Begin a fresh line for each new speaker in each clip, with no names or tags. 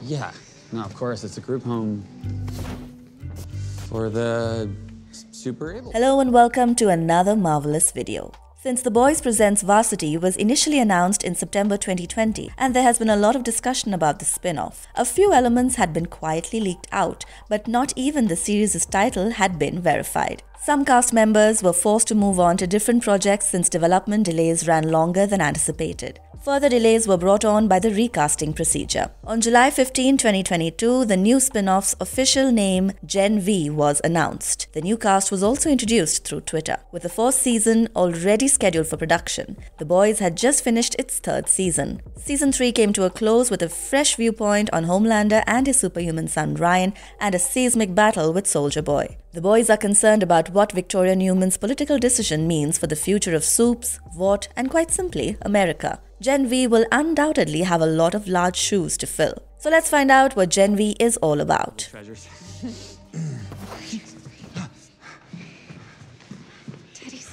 Yeah, no, of course, it's a group home for the super able.
Hello and welcome to another marvelous video. Since The Boys Presents Varsity was initially announced in September 2020, and there has been a lot of discussion about the spin-off, a few elements had been quietly leaked out, but not even the series' title had been verified. Some cast members were forced to move on to different projects since development delays ran longer than anticipated. Further delays were brought on by the recasting procedure. On July 15, 2022, the new spin-off's official name, Gen V, was announced. The new cast was also introduced through Twitter. With the fourth season already scheduled for production, The Boys had just finished its third season. Season 3 came to a close with a fresh viewpoint on Homelander and his superhuman son Ryan and a seismic battle with Soldier Boy. The boys are concerned about what Victoria Newman's political decision means for the future of Soups, Vought, and quite simply, America. Gen V will undoubtedly have a lot of large shoes to fill. So let's find out what Gen V is all about.
Treasures.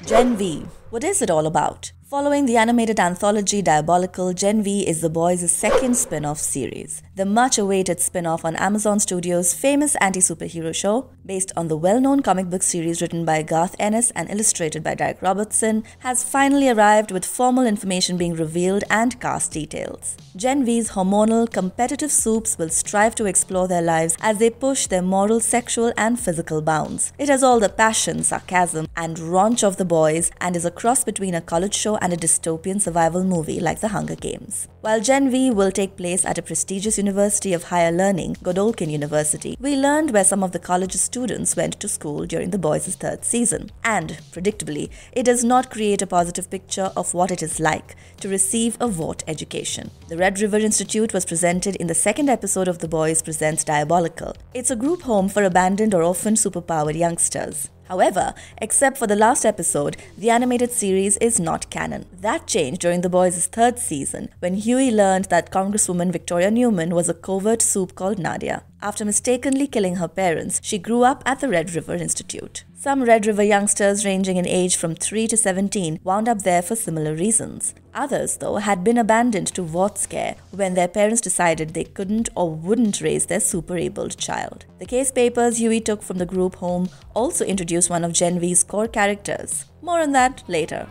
Gen V. What is it all about? Following the animated anthology Diabolical, Gen V is The Boys' second spin-off series. The much-awaited spin-off on Amazon Studios' famous anti-superhero show, based on the well-known comic book series written by Garth Ennis and illustrated by Derek Robertson, has finally arrived with formal information being revealed and cast details. Gen V's hormonal, competitive Soups will strive to explore their lives as they push their moral, sexual and physical bounds. It has all the passion, sarcasm and raunch of The Boys and is a cross between a college show and a dystopian survival movie like The Hunger Games. While Gen V will take place at a prestigious university of higher learning, Godolphin University, we learned where some of the college's students went to school during The Boys' third season. And, predictably, it does not create a positive picture of what it is like to receive a Vought education. The Red River Institute was presented in the second episode of The Boys Presents Diabolical. It's a group home for abandoned or orphaned superpowered youngsters. However, except for the last episode, the animated series is not canon. That changed during The Boys' third season, when Huey learned that Congresswoman Victoria Newman was a covert Soup called Nadia. After mistakenly killing her parents, she grew up at the Red River Institute. Some Red River youngsters ranging in age from 3 to 17 wound up there for similar reasons. Others, though, had been abandoned to Vaught's care when their parents decided they couldn't or wouldn't raise their super-abled child. The case papers Huey took from the group home also introduced one of Gen V's core characters. More on that later.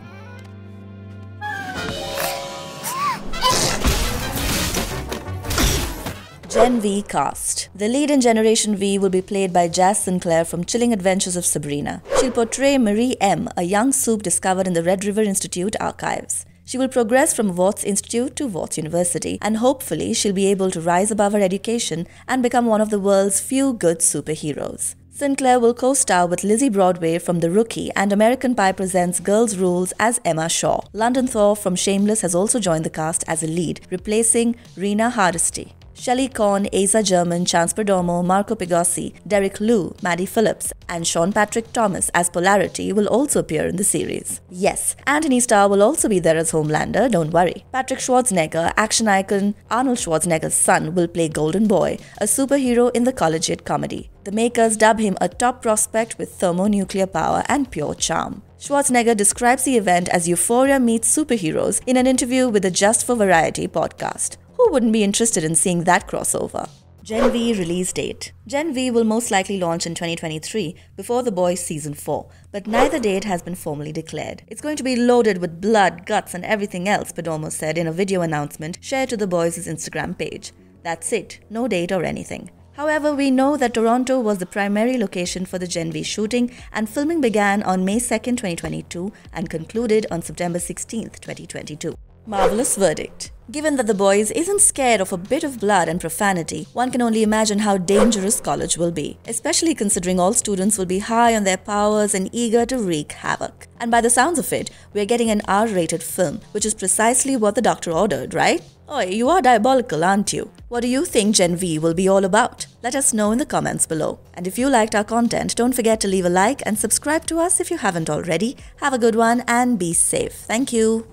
Gen V cast. The lead in Generation V will be played by Jazz Sinclair from Chilling Adventures of Sabrina. She'll portray Marie M., a young Soup discovered in the Red River Institute archives. She will progress from Vaught's Institute to Vaught's University, and hopefully she'll be able to rise above her education and become one of the world's few good superheroes. Sinclair will co-star with Lizzie Broadway from The Rookie and American Pie Presents Girls Rules as Emma Shaw. London Thor from Shameless has also joined the cast as a lead, replacing Rena Hardesty. Shelley Korn, Asa German, Chance Perdomo, Marco Pigossi, Derek Liu, Maddie Phillips, and Sean Patrick Thomas as Polarity will also appear in the series. Yes, Anthony Starr will also be there as Homelander, don't worry. Patrick Schwarzenegger, action icon Arnold Schwarzenegger's son, will play Golden Boy, a superhero in the collegiate comedy. The makers dub him a top prospect with thermonuclear power and pure charm. Schwarzenegger describes the event as Euphoria meets superheroes in an interview with the Just for Variety podcast. Who wouldn't be interested in seeing that crossover? Gen V release date. Gen V will most likely launch in 2023 before The Boys Season 4, but neither date has been formally declared. It's going to be loaded with blood, guts and everything else, Perdomo said in a video announcement shared to The Boys' Instagram page. That's it, no date or anything. However, we know that Toronto was the primary location for the Gen V shooting, and filming began on May 2, 2022 and concluded on September 16, 2022. Marvelous verdict. Given that The Boys isn't scared of a bit of blood and profanity, one can only imagine how dangerous college will be, especially considering all students will be high on their powers and eager to wreak havoc. And by the sounds of it, we're getting an R-rated film, which is precisely what the doctor ordered, right? Oh, you are diabolical, aren't you? What do you think Gen V will be all about? Let us know in the comments below. And if you liked our content, don't forget to leave a like and subscribe to us if you haven't already. Have a good one and be safe. Thank you.